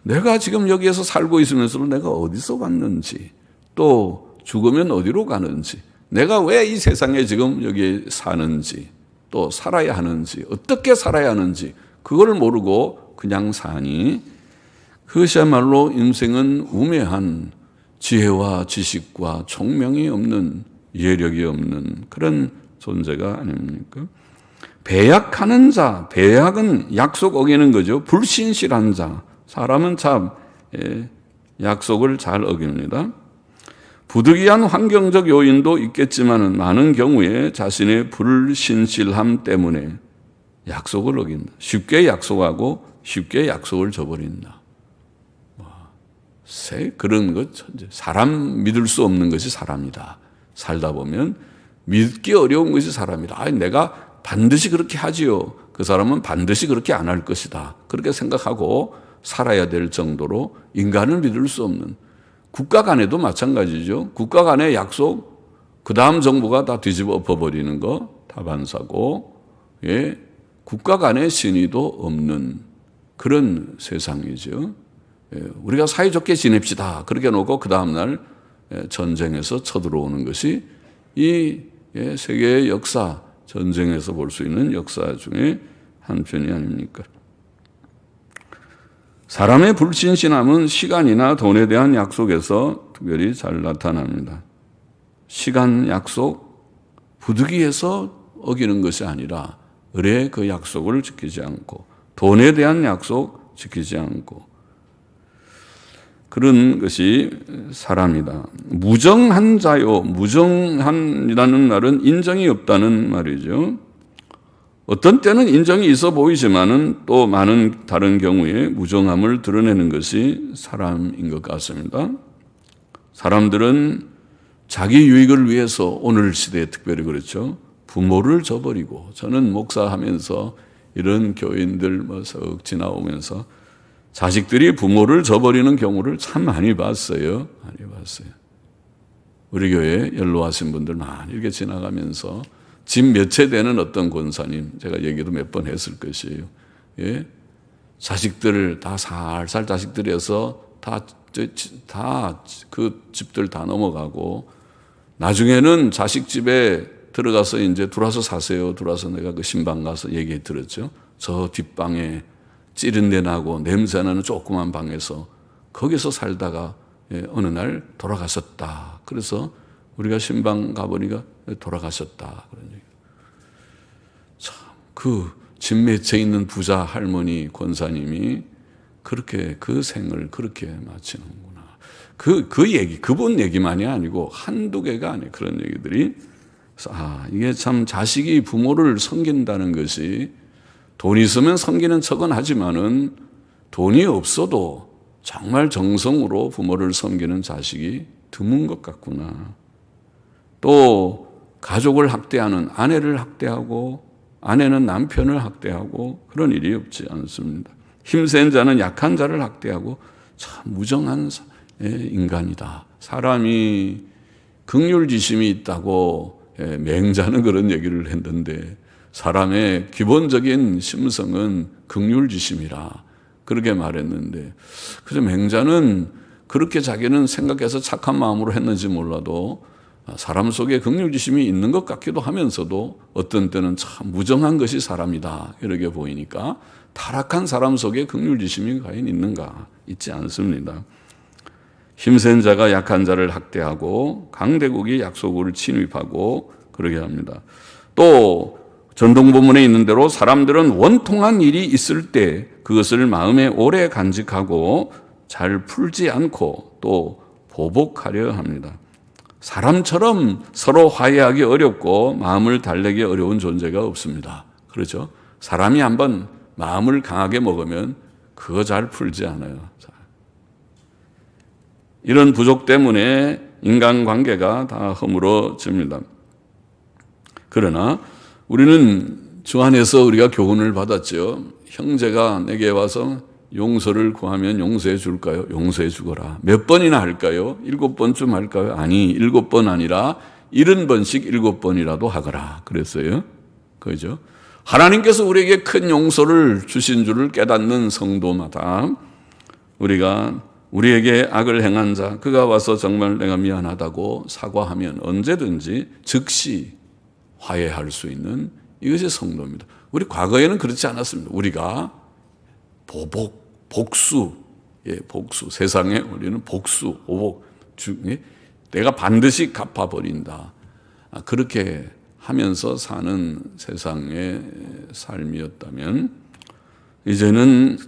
내가 지금 여기에서 살고 있으면서도 내가 어디서 왔는지 또 죽으면 어디로 가는지 내가 왜 이 세상에 지금 여기 사는지 또 살아야 하는지 어떻게 살아야 하는지 그걸 모르고 그냥 사니 그것이야말로 인생은 우매한 지혜와 지식과 총명이 없는 이해력이 없는 그런 존재가 아닙니까? 배약하는 자, 배약은 약속 어기는 거죠. 불신실한 자, 사람은 참 약속을 잘 어깁니다. 부득이한 환경적 요인도 있겠지만 많은 경우에 자신의 불신실함 때문에 약속을 어긴다. 쉽게 약속하고 쉽게 약속을 저버린다. 그런 것, 사람 믿을 수 없는 것이 사람이다. 살다 보면 믿기 어려운 것이 사람이다. 내가 반드시 그렇게 하지요. 그 사람은 반드시 그렇게 안 할 것이다. 그렇게 생각하고 살아야 될 정도로 인간을 믿을 수 없는, 국가 간에도 마찬가지죠. 국가 간의 약속, 그 다음 정부가 다 뒤집어 엎어버리는 거 다반사고, 국가 간의 신의도 없는 그런 세상이죠. 우리가 사이좋게 지냅시다. 그렇게 놓고 그 다음날 전쟁에서 쳐들어오는 것이 이 세계의 역사, 전쟁에서 볼 수 있는 역사 중에 한 편이 아닙니까? 사람의 불신실함은 시간이나 돈에 대한 약속에서 특별히 잘 나타납니다. 시간 약속 부득이해서 어기는 것이 아니라 의뢰의 그 약속을 지키지 않고 돈에 대한 약속 지키지 않고 그런 것이 사람이다. 무정한 자요. 무정한이라는 말은 인정이 없다는 말이죠. 어떤 때는 인정이 있어 보이지만은 또 많은 다른 경우에 무정함을 드러내는 것이 사람인 것 같습니다. 사람들은 자기 유익을 위해서 오늘 시대에 특별히 그렇죠. 부모를 저버리고 저는 목사하면서 이런 교인들 석 지나오면서 자식들이 부모를 저버리는 경우를 참 많이 봤어요. 많이 봤어요. 우리 교회에 연로하신 분들 많이 이렇게 지나가면서 집 몇 채 되는 어떤 권사님, 제가 얘기도 몇 번 했을 것이에요. 예? 자식들 다 살살 자식들에서 다 그 집들 다 넘어가고 나중에는 자식 집에 들어가서 이제 들어와서 사세요. 들어와서 내가 그 신방 가서 얘기 들었죠. 저 뒷방에 찌른내 나고 냄새나는 조그만 방에서 거기서 살다가 어느 날 돌아가셨다. 그래서 우리가 신방 가보니까 돌아가셨다. 그런 얘기. 참, 그 집 맺혀 있는 부자 할머니 권사님이 그렇게 그 생을 그렇게 마치는구나. 그 얘기, 그분 얘기만이 아니고 한두 개가 아니에요. 그런 얘기들이. 그래서 이게 참 자식이 부모를 섬긴다는 것이 돈이 있으면 섬기는 척은 하지만은 돈이 없어도 정말 정성으로 부모를 섬기는 자식이 드문 것 같구나. 또 가족을 학대하는 아내를 학대하고 아내는 남편을 학대하고 그런 일이 없지 않습니다. 힘센 자는 약한 자를 학대하고 참 무정한 인간이다. 사람이 긍휼지심이 있다고 맹자는 그런 얘기를 했는데 사람의 기본적인 심성은 긍휼지심이라 그렇게 말했는데 그래서 맹자는 그렇게 자기는 생각해서 착한 마음으로 했는지 몰라도 사람 속에 긍휼지심이 있는 것 같기도 하면서도 어떤 때는 참 무정한 것이 사람이다 이렇게 보이니까 타락한 사람 속에 긍휼지심이 과연 있는가? 있지 않습니다. 힘센 자가 약한 자를 학대하고 강대국이 약소국을 침입하고 그러게 합니다. 또 전동본문에 있는 대로 사람들은 원통한 일이 있을 때 그것을 마음에 오래 간직하고 잘 풀지 않고 또 보복하려 합니다. 사람처럼 서로 화해하기 어렵고 마음을 달래기 어려운 존재가 없습니다. 그렇죠? 사람이 한번 마음을 강하게 먹으면 그거 잘 풀지 않아요. 이런 부족 때문에 인간관계가 다 허물어집니다. 그러나 우리는 주 안에서 우리가 교훈을 받았죠. 형제가 내게 와서 용서를 구하면 용서해 줄까요? 용서해 주거라. 몇 번이나 할까요? 7번쯤 할까요? 아니, 7번 아니라 70번씩 7번이라도 하거라. 그랬어요. 그죠? 하나님께서 우리에게 큰 용서를 주신 줄을 깨닫는 성도마다 우리가 우리에게 악을 행한 자, 그가 와서 정말 내가 미안하다고 사과하면 언제든지 즉시 화해할 수 있는 이것이 성도입니다. 우리 과거에는 그렇지 않았습니다. 우리가 복수, 세상에 우리는 복수, 보복, 내가 반드시 갚아버린다. 그렇게 하면서 사는 세상의 삶이었다면 이제는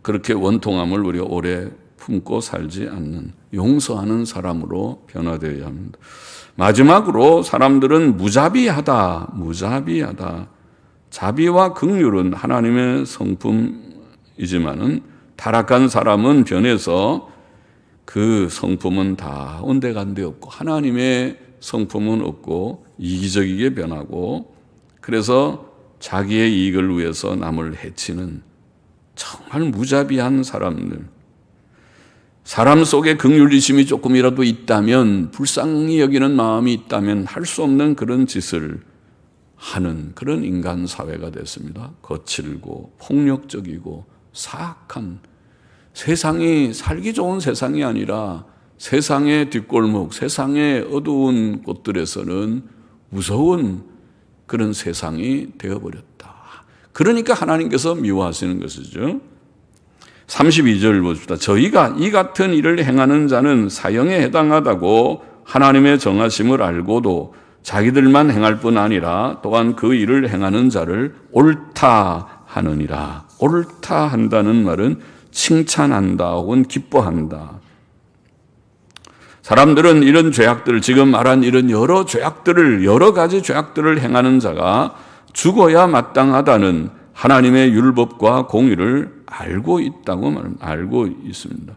그렇게 원통함을 우리가 오래 품고 살지 않는 용서하는 사람으로 변화되어야 합니다. 마지막으로 사람들은 무자비하다. 자비와 긍휼은 하나님의 성품이지만은 타락한 사람은 변해서 그 성품은 다 온데간데 없고 하나님의 성품은 없고 이기적이게 변하고 그래서 자기의 이익을 위해서 남을 해치는 정말 무자비한 사람들. 사람 속에 긍휼지심이 조금이라도 있다면 불쌍히 여기는 마음이 있다면 할 수 없는 그런 짓을 하는 그런 인간 사회가 됐습니다. 거칠고 폭력적이고 사악한 세상이 살기 좋은 세상이 아니라 세상의 뒷골목, 세상의 어두운 곳들에서는 무서운 그런 세상이 되어버렸다. 그러니까 하나님께서 미워하시는 것이죠. 32절 보십시다. 저희가 이 같은 일을 행하는 자는 사형에 해당하다고 하나님의 정하심을 알고도 자기들만 행할 뿐 아니라 또한 그 일을 행하는 자를 옳다 하느니라. 옳다 한다는 말은 칭찬한다 혹은 기뻐한다. 사람들은 이런 죄악들을, 지금 말한 이런 여러 가지 죄악들을 행하는 자가 죽어야 마땅하다는 하나님의 율법과 공의를 알고 있다고 말합니다. 알고 있습니다.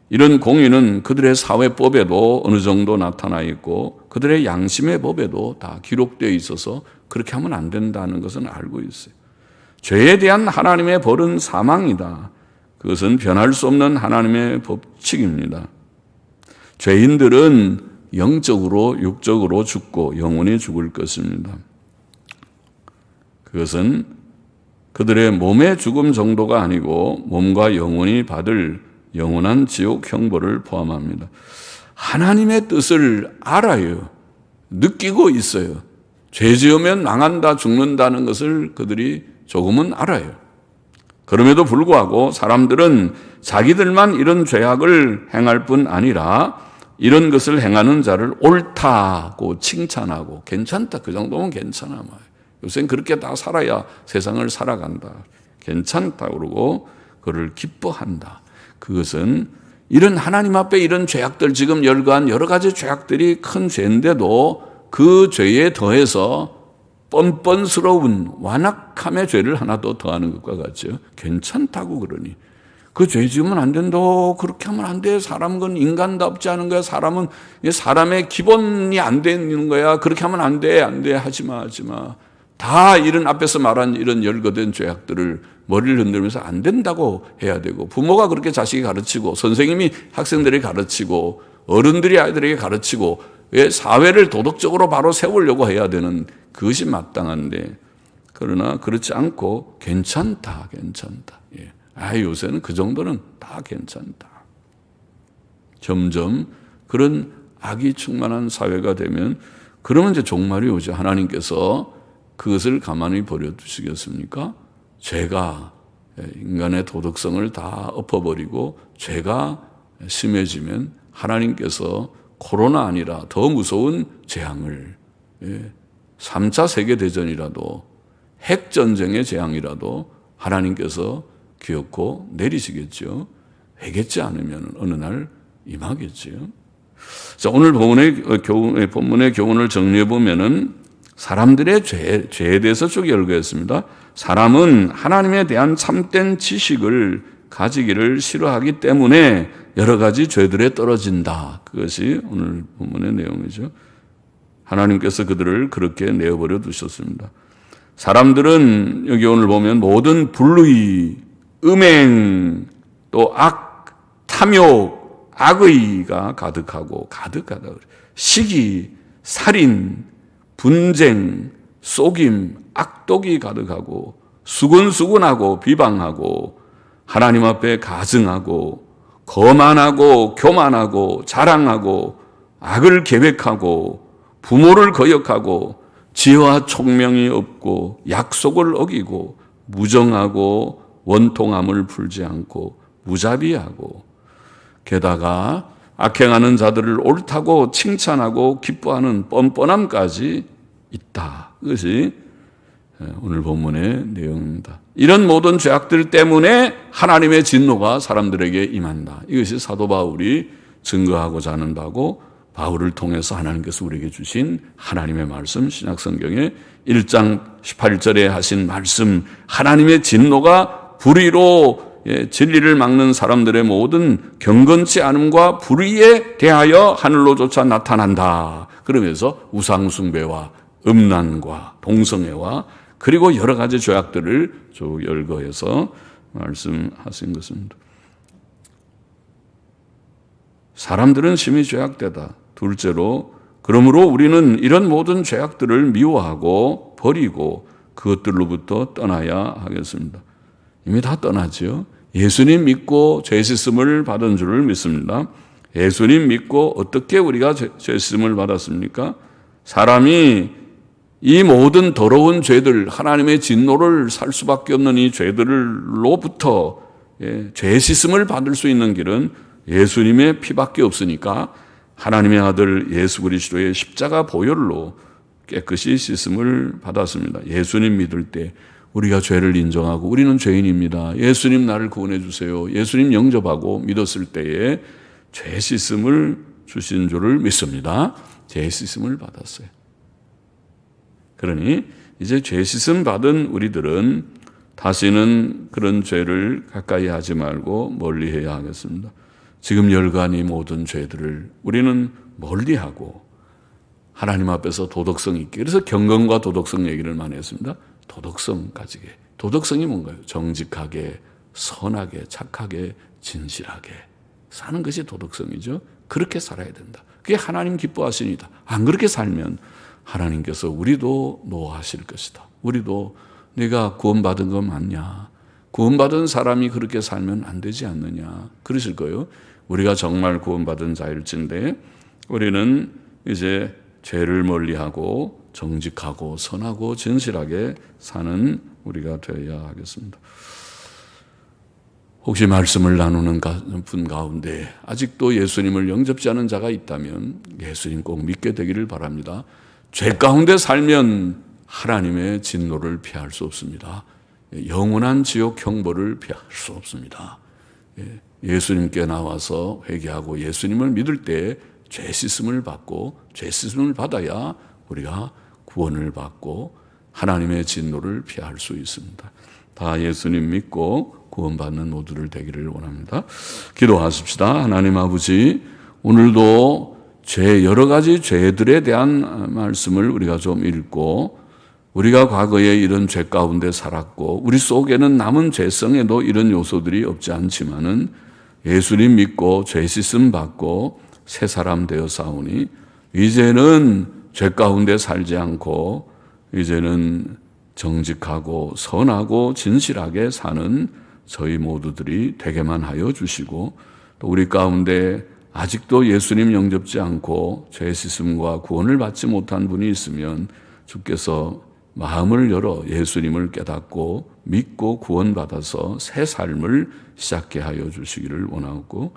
이런 공의는 그들의 사회법에도 어느 정도 나타나 있고 그들의 양심의 법에도 다 기록되어 있어서 그렇게 하면 안 된다는 것은 알고 있어요. 죄에 대한 하나님의 벌은 사망이다. 그것은 변할 수 없는 하나님의 법칙입니다. 죄인들은 영적으로, 육적으로 죽고 영원히 죽을 것입니다. 그것은 그들의 몸의 죽음 정도가 아니고 몸과 영혼이 받을 영원한 지옥 형벌을 포함합니다. 하나님의 뜻을 알아요. 느끼고 있어요. 죄 지으면 망한다, 죽는다는 것을 그들이 조금은 알아요. 그럼에도 불구하고 사람들은 자기들만 이런 죄악을 행할 뿐 아니라 이런 것을 행하는 자를 옳다고 칭찬하고 괜찮다, 그 정도면 괜찮아. 요새는 그렇게 다 살아야 세상을 살아간다. 괜찮다 그러고 그를 기뻐한다. 그것은 이런 하나님 앞에 이런 죄악들, 지금 열거한 여러 가지 죄악들이 큰 죄인데도 그 죄에 더해서 뻔뻔스러운 완악함의 죄를 하나 더 더하는 것과 같죠. 괜찮다고 그러니. 그 죄 지으면 안 된다. 그렇게 하면 안 돼. 사람은 인간답지 않은 거야. 사람은 사람의 기본이 안 되는 거야. 그렇게 하면 안 돼. 안 돼. 하지 마. 다 이런 앞에서 말한 이런 열거된 죄악들을 머리를 흔들면서 안 된다고 해야 되고, 부모가 그렇게 자식이 가르치고, 선생님이 학생들이 가르치고, 어른들이 아이들에게 가르치고, 사회를 도덕적으로 바로 세우려고 해야 되는 그것이 마땅한데, 그러나 그렇지 않고 괜찮다. 예. 요새는 그 정도는 다 괜찮다. 점점 그런 악이 충만한 사회가 되면, 그러면 이제 종말이 오죠. 하나님께서 그것을 가만히 버려두시겠습니까? 죄가 인간의 도덕성을 다 엎어버리고 죄가 심해지면 하나님께서 코로나 아니라 더 무서운 재앙을, 3차 세계대전이라도 핵전쟁의 재앙이라도 하나님께서 기어코 내리시겠죠. 회개치 않으면 어느 날 임하겠죠. 자, 오늘 본문의 교훈을 정리해 보면은 사람들의 죄에 대해서 쭉 열거했습니다. 사람은 하나님에 대한 참된 지식을 가지기를 싫어하기 때문에 여러 가지 죄들에 떨어진다. 그것이 오늘 본문의 내용이죠. 하나님께서 그들을 그렇게 내어버려 두셨습니다. 사람들은 여기 오늘 보면 모든 불의, 음행, 또 악, 탐욕, 악의가 가득하다. 시기, 살인, 분쟁, 속임, 악독이 가득하고 수근수근하고 비방하고 하나님 앞에 가증하고 거만하고 교만하고 자랑하고 악을 계획하고 부모를 거역하고 지혜와 총명이 없고 약속을 어기고 무정하고 원통함을 풀지 않고 무자비하고 게다가 악행하는 자들을 옳다고 칭찬하고 기뻐하는 뻔뻔함까지 있다. 이것이 오늘 본문의 내용입니다. 이런 모든 죄악들 때문에 하나님의 진노가 사람들에게 임한다. 이것이 사도 바울이 증거하고자 하는 바고 바울을 통해서 하나님께서 우리에게 주신 하나님의 말씀, 신약성경의 1장 18절에 하신 말씀, 하나님의 진노가 불의로 진리를 막는 사람들의 모든 경건치 않음과 불의에 대하여 하늘로조차 나타난다. 그러면서 우상숭배와 음란과 동성애와 그리고 여러 가지 죄악들을 쭉 열거해서 말씀하신 것입니다. 사람들은 심히 죄악되다. 둘째로, 그러므로 우리는 이런 모든 죄악들을 미워하고 버리고 그것들로부터 떠나야 하겠습니다. 이미 다 떠나죠. 예수님 믿고 죄 씻음을 받은 줄을 믿습니다. 예수님 믿고 어떻게 우리가 죄 씻음을 받았습니까? 사람이 이 모든 더러운 죄들, 하나님의 진노를 살 수밖에 없는 이 죄들로부터 죄 씻음을 받을 수 있는 길은 예수님의 피밖에 없으니까 하나님의 아들 예수 그리스도의 십자가 보혈로 깨끗이 씻음을 받았습니다. 예수님 믿을 때 우리가 죄를 인정하고 우리는 죄인입니다. 예수님 나를 구원해 주세요. 예수님 영접하고 믿었을 때에 죄 씻음을 주신 줄을 믿습니다. 죄 씻음을 받았어요. 그러니 이제 죄 씻음 받은 우리들은 다시는 그런 죄를 가까이 하지 말고 멀리해야 하겠습니다. 지금 열간이 모든 죄들을 우리는 멀리하고 하나님 앞에서 도덕성 있게, 그래서 경건과 도덕성 얘기를 많이 했습니다. 도덕성 가지게. 도덕성이 뭔가요? 정직하게, 선하게, 착하게, 진실하게 사는 것이 도덕성이죠. 그렇게 살아야 된다. 그게 하나님 기뻐하시니다. 안 그렇게 살면 하나님께서 우리도 노하실 것이다. 우리도 네가 구원받은 거 맞냐? 구원받은 사람이 그렇게 살면 안 되지 않느냐? 그러실 거예요. 우리가 정말 구원받은 자일진데 우리는 이제 죄를 멀리하고 정직하고 선하고 진실하게 사는 우리가 되어야 하겠습니다. 혹시 말씀을 나누는 분 가운데 아직도 예수님을 영접지 않은 자가 있다면 예수님 꼭 믿게 되기를 바랍니다. 죄 가운데 살면 하나님의 진노를 피할 수 없습니다. 영원한 지옥 형벌을 피할 수 없습니다. 예수님께 나와서 회개하고 예수님을 믿을 때 죄 씻음을 받고 죄 씻음을 받아야 우리가 구원을 받고 하나님의 진노를 피할 수 있습니다. 다 예수님 믿고 구원받는 모두를 되기를 원합니다. 기도하십시다. 하나님 아버지, 오늘도 여러 가지 죄들에 대한 말씀을 우리가 좀 읽고 우리가 과거에 이런 죄 가운데 살았고 우리 속에는 남은 죄성에도 이런 요소들이 없지 않지만은 예수님 믿고 죄 씻음 받고 새 사람 되어 싸우니 이제는 죄 가운데 살지 않고 이제는 정직하고 선하고 진실하게 사는 저희 모두들이 되게만 하여 주시고 또 우리 가운데 아직도 예수님 영접지 않고 죄 씻음과 구원을 받지 못한 분이 있으면 주께서 마음을 열어 예수님을 깨닫고 믿고 구원받아서 새 삶을 시작게 하여 주시기를 원하고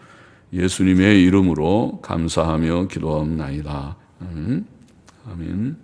예수님의 이름으로 감사하며 기도하옵나이다. 아멘.